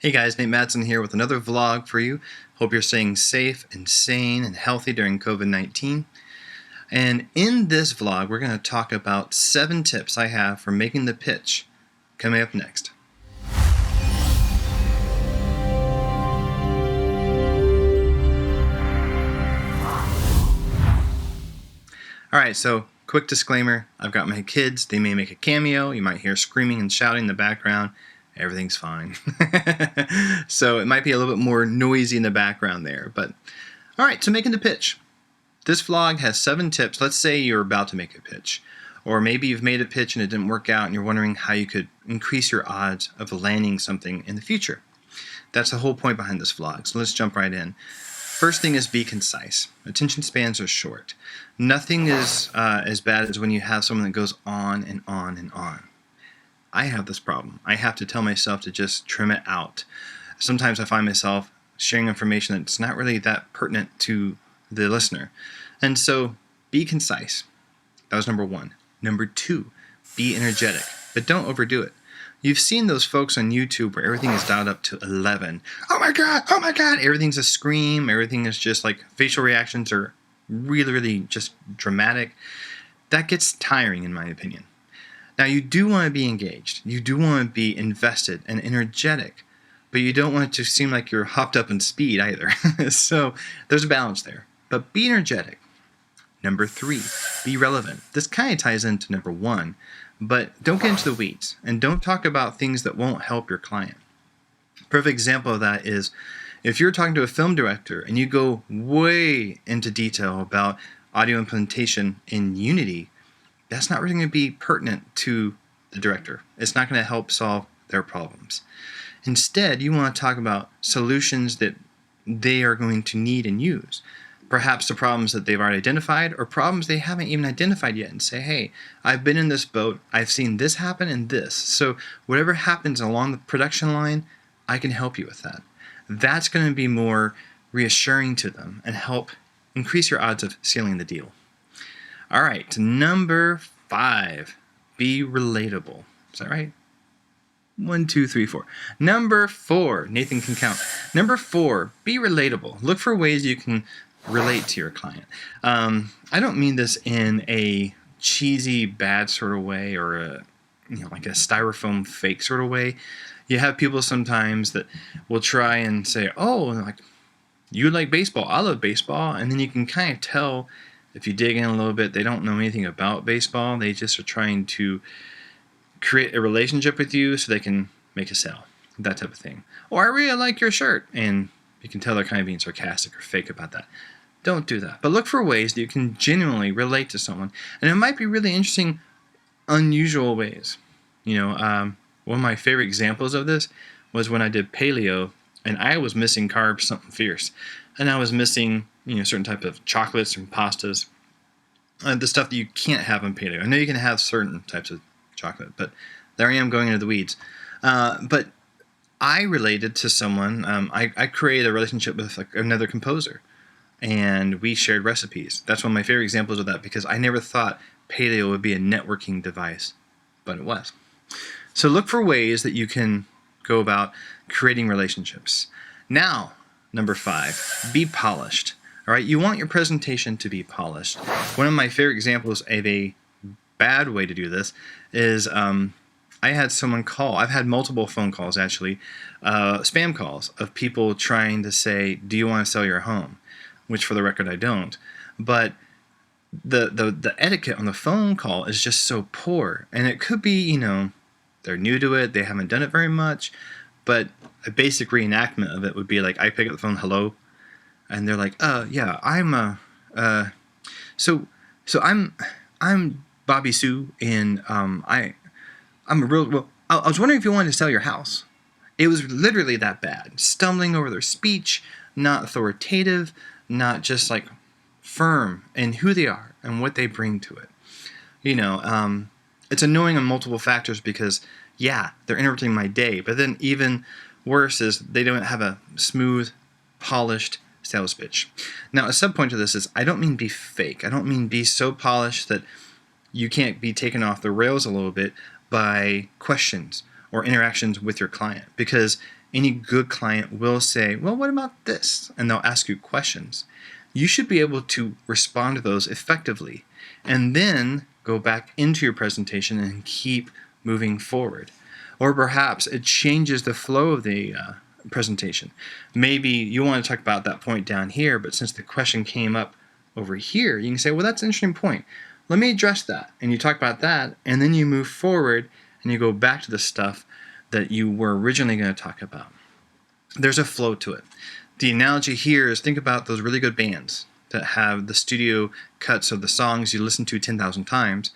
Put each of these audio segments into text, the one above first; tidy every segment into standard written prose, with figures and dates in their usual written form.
Hey guys, Nate Madsen here with another vlog for you. Hope you're staying safe and sane and healthy during COVID-19. And in this vlog, we're going to talk about 7 tips I have for making the pitch. Coming up next. Alright, so quick disclaimer. I've got my kids. They may make a cameo. You might hear screaming and shouting in the background. Everything's fine. So it might be a little bit more noisy in the background there. But alright, so making the pitch. This vlog has 7 tips. Let's say you're about to make a pitch. Or maybe you've made a pitch and it didn't work out and you're wondering how you could increase your odds of landing something in the future. That's the whole point behind this vlog. So let's jump right in. First thing is be concise. Attention spans are short. Nothing is as bad as when you have someone that goes on and on and on. I have this problem. I have to tell myself to just trim it out. Sometimes I find myself sharing information that's not really that pertinent to the listener. And so be concise. That was number 1. Number 2, be energetic, but don't overdo it. You've seen those folks on YouTube where everything is dialed up to 11. Oh my God, everything's a scream. Everything is just like facial reactions are really just dramatic. That gets tiring in my opinion. Now you do want to be engaged. You do want to be invested and energetic, but you don't want it to seem like you're hopped up in speed either. So there's a balance there, but be energetic. Number 3, be relevant. This kind of ties into number 1, but don't get into the weeds and don't talk about things that won't help your client. Perfect example of that is if you're talking to a film director and you go way into detail about audio implementation in Unity, that's not really going to be pertinent to the director. It's not going to help solve their problems. Instead, you want to talk about solutions that they are going to need and use. Perhaps the problems that they've already identified or problems they haven't even identified yet and say, hey, I've been in this boat, I've seen this happen and this. So whatever happens along the production line, I can help you with that. That's going to be more reassuring to them and help increase your odds of sealing the deal. All right, number 5, be relatable. Is that right? 1, 2, 3, 4. Number 4, Nathan can count. Number 4, be relatable. Look for ways you can relate to your client. I don't mean this in a cheesy, bad sort of way or like a styrofoam fake sort of way. You have people sometimes that will try and say, oh, like you like baseball, I love baseball, and then you can kind of tell if you dig in a little bit, they don't know anything about baseball. They just are trying to create a relationship with you so they can make a sale, that type of thing. Or I really like your shirt, and you can tell they're kind of being sarcastic or fake about that. Don't do that. But look for ways that you can genuinely relate to someone. And it might be really interesting, unusual ways. One of my favorite examples of this was when I did paleo, and I was missing carbs, something fierce. And I was missing, certain type of chocolates and pastas. The stuff that you can't have on paleo. I know you can have certain types of chocolate, but there I am going into the weeds. But I related to someone. I created a relationship with another composer, and we shared recipes. That's one of my favorite examples of that because I never thought paleo would be a networking device, but it was. So look for ways that you can go about creating relationships. Now, number 5, be polished. All right, you want your presentation to be polished. One of my favorite examples of a bad way to do this is I had someone call. I've had multiple phone calls, actually, spam calls of people trying to say, do you want to sell your home? Which, for the record, I don't. But the etiquette on the phone call is just so poor. And it could be, they're new to it. They haven't done it very much. But a basic reenactment of it would be like, I pick up the phone, hello. And they're like, yeah, I'm Bobby Sue, and I'm a real, well, I was wondering if you wanted to sell your house. It was literally that bad. Stumbling over their speech, not authoritative, not just like firm in who they are and what they bring to it. It's annoying on multiple factors because, yeah, they're interrupting my day. But then even worse is they don't have a smooth, polished sales pitch. Now, a sub-point to this is I don't mean be fake. I don't mean be so polished that you can't be taken off the rails a little bit by questions or interactions with your client. Because any good client will say, well, what about this? And they'll ask you questions. You should be able to respond to those effectively and then go back into your presentation and keep moving forward. Or perhaps it changes the flow of the presentation. Maybe you want to talk about that point down here, but since the question came up over here, you can say, well, that's an interesting point. Let me address that. And you talk about that, and then you move forward and you go back to the stuff that you were originally going to talk about. There's a flow to it. The analogy here is, think about those really good bands that have the studio cuts of the songs you listen to 10,000 times,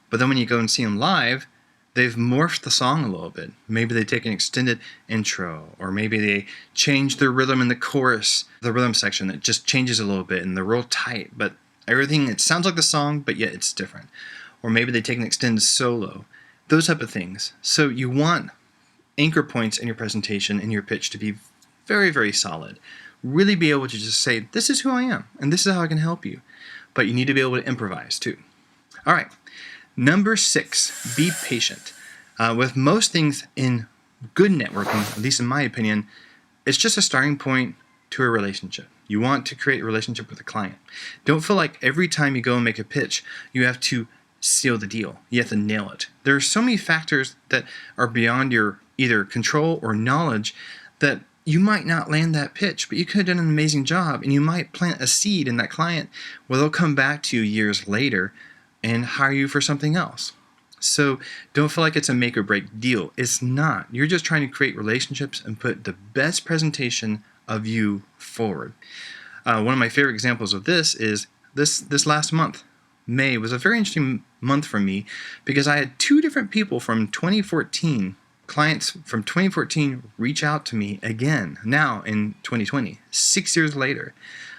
but then when you go and see them live, they've morphed the song a little bit. Maybe they take an extended intro, or maybe they change the rhythm in the chorus, the rhythm section that just changes a little bit and they're real tight, but everything, it sounds like the song, but yet it's different. Or maybe they take an extended solo, those type of things. So you want anchor points in your presentation and your pitch to be very, very solid. Really be able to just say, this is who I am, and this is how I can help you. But you need to be able to improvise too. All right. Number 6, be patient. With most things in good networking, at least in my opinion, it's just a starting point to a relationship. You want to create a relationship with a client. Don't feel like every time you go and make a pitch, you have to seal the deal. You have to nail it. There are so many factors that are beyond your either control or knowledge that you might not land that pitch, but you could have done an amazing job, and you might plant a seed in that client where they'll come back to you years later and hire you for something else. So don't feel like it's a make or break deal. It's not. You're just trying to create relationships and put the best presentation of you forward. One of my favorite examples of this is this last month. May was a very interesting month for me because I had 2 different people from 2014, clients from 2014, reach out to me again now in 2020, 6 years later.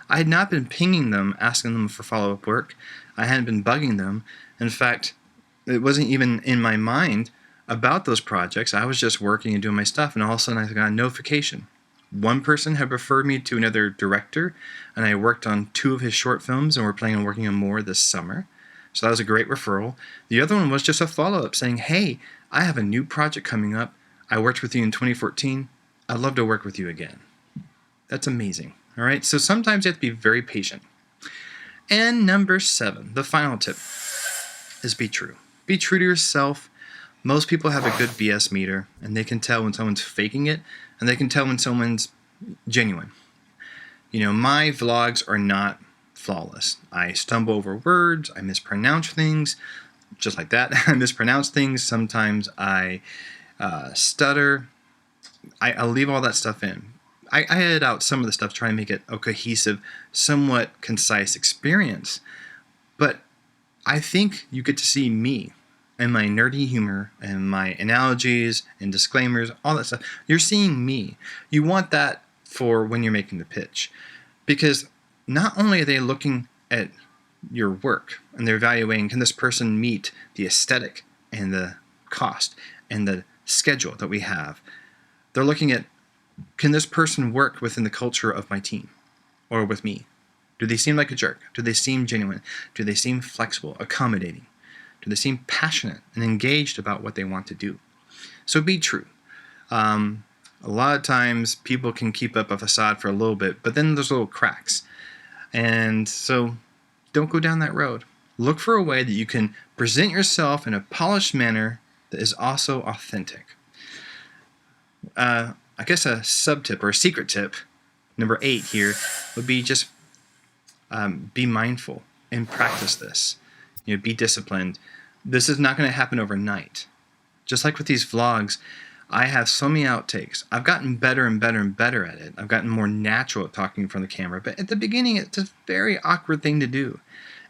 I had not been pinging them, asking them for follow-up work. I hadn't been bugging them. In fact, it wasn't even in my mind about those projects. I was just working and doing my stuff, and all of a sudden I got a notification. One person had referred me to another director, and I worked on 2 of his short films, and we're planning on working on more this summer. So that was a great referral. The other one was just a follow-up saying, hey, I have a new project coming up. I worked with you in 2014. I'd love to work with you again. That's amazing. All right, so sometimes you have to be very patient. And number 7, the final tip, is be true. Be true to yourself. Most people have a good BS meter, and they can tell when someone's faking it, and they can tell when someone's genuine. You know, my vlogs are not flawless. I stumble over words, I mispronounce things, just like that. I mispronounce things. Sometimes I stutter. I'll leave all that stuff in. I edit out some of the stuff to try and make it a cohesive, somewhat concise experience. But I think you get to see me and my nerdy humor and my analogies and disclaimers, all that stuff. You're seeing me. You want that for when you're making the pitch. Because not only are they looking at your work and they're evaluating, can this person meet the aesthetic and the cost and the schedule that we have, they're looking at, can this person work within the culture of my team or with me? Do they seem like a jerk? Do they seem genuine? Do they seem flexible, accommodating? Do they seem passionate and engaged about what they want to do? So be true. A lot of times people can keep up a facade for a little bit, but then there's little cracks. And so don't go down that road. Look for a way that you can present yourself in a polished manner that is also authentic. I guess a sub-tip or a secret tip, number 8 here, would be just be mindful and practice this. You know, be disciplined. This is not going to happen overnight. Just like with these vlogs, I have so many outtakes. I've gotten better and better and better at it. I've gotten more natural at talking in front of the camera. But at the beginning, it's a very awkward thing to do.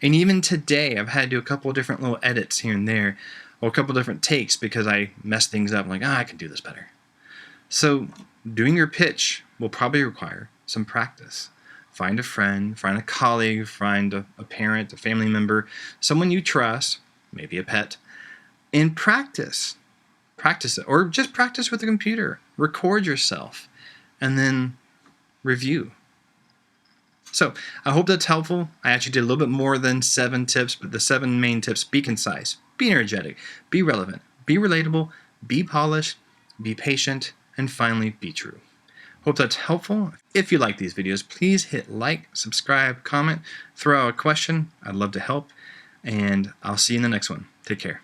And even today, I've had to do a couple of different little edits here and there, or a couple of different takes because I messed things up. I'm like, I can do this better. So doing your pitch will probably require some practice. Find a friend, find a colleague, find a parent, a family member, someone you trust, maybe a pet, and practice. Practice it, or just practice with the computer. Record yourself, and then review. So I hope that's helpful. I actually did a little bit more than 7 tips, but the 7 main tips: be concise, be energetic, be relevant, be relatable, be polished, be patient, and finally be true. Hope that's helpful. If you like these videos, please hit like, subscribe, comment, throw out a question. I'd love to help. And I'll see you in the next one. Take care.